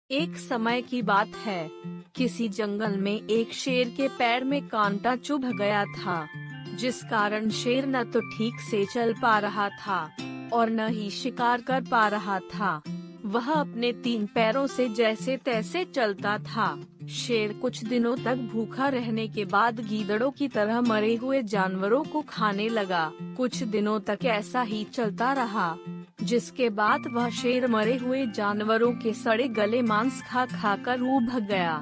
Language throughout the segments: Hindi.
एक समय की बात है, किसी जंगल में एक शेर के पैर में कांटा चुभ गया था, जिस कारण शेर न तो ठीक से चल पा रहा था और न ही शिकार कर पा रहा था। वह अपने 3 पैरों से जैसे तैसे चलता था। शेर कुछ दिनों तक भूखा रहने के बाद गीदड़ों की तरह मरे हुए जानवरों को खाने लगा। कुछ दिनों तक ऐसा ही चलता रहा, जिसके बाद वह शेर मरे हुए जानवरों के सड़े गले मांस खा खा कर ऊब गया।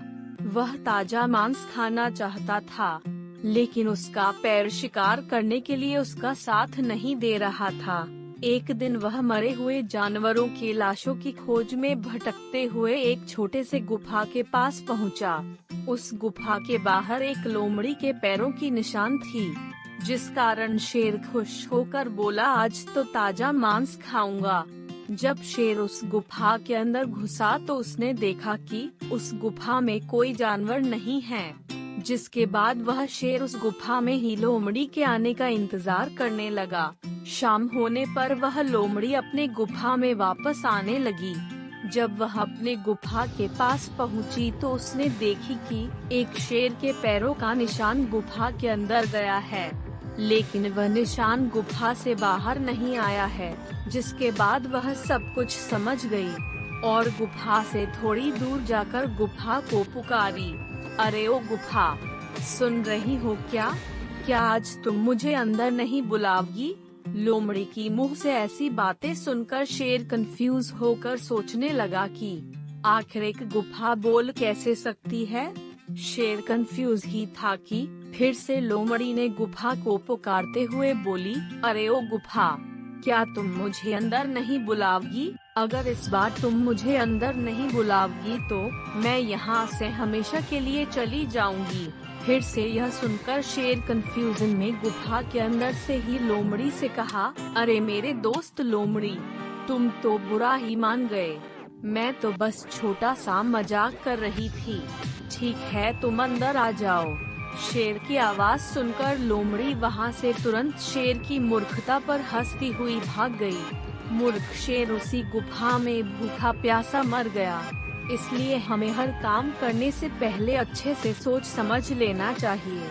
वह ताजा मांस खाना चाहता था, लेकिन उसका पैर शिकार करने के लिए उसका साथ नहीं दे रहा था। एक दिन वह मरे हुए जानवरों की लाशों की खोज में भटकते हुए एक छोटे से गुफा के पास पहुंचा। उस गुफा के बाहर एक लोमड़ी के पैरों की निशान थी, जिस कारण शेर खुश होकर बोला, आज तो ताजा मांस खाऊंगा। जब शेर उस गुफा के अंदर घुसा तो उसने देखा कि उस गुफा में कोई जानवर नहीं है, जिसके बाद वह शेर उस गुफा में ही लोमड़ी के आने का इंतजार करने लगा। शाम होने पर वह लोमड़ी अपने गुफा में वापस आने लगी। जब वह अपने गुफा के पास पहुंची तो उसने देखी कि एक शेर के पैरों का निशान गुफा के अंदर गया है, लेकिन वह निशान गुफा से बाहर नहीं आया है। जिसके बाद वह सब कुछ समझ गई और गुफा से थोड़ी दूर जाकर गुफा को पुकारी, अरे ओ गुफा, सुन रही हो क्या? क्या आज तुम मुझे अंदर नहीं बुलाओगी? लोमड़ी की मुंह से ऐसी बातें सुनकर शेर कंफ्यूज होकर सोचने लगा कि आखिर एक गुफा बोल कैसे सकती है। शेर कंफ्यूज ही था कि फिर से लोमड़ी ने गुफा को पुकारते हुए बोली, अरे ओ गुफा, क्या तुम मुझे अंदर नहीं बुलाओगी? अगर इस बार तुम मुझे अंदर नहीं बुलाओगी तो मैं यहाँ से हमेशा के लिए चली जाऊंगी। फिर से यह सुनकर शेर कंफ्यूजन में गुफा के अंदर से ही लोमड़ी से कहा, अरे मेरे दोस्त लोमड़ी, तुम तो बुरा ही मान गए। मैं तो बस छोटा सा मजाक कर रही थी। ठीक है, तुम अंदर आ जाओ। शेर की आवाज सुनकर लोमड़ी वहां से तुरंत शेर की मूर्खता पर हंसती हुई भाग गई। मूर्ख शेर उसी गुफा में भूखा प्यासा मर गया। इसलिए हमें हर काम करने से पहले अच्छे से सोच समझ लेना चाहिए।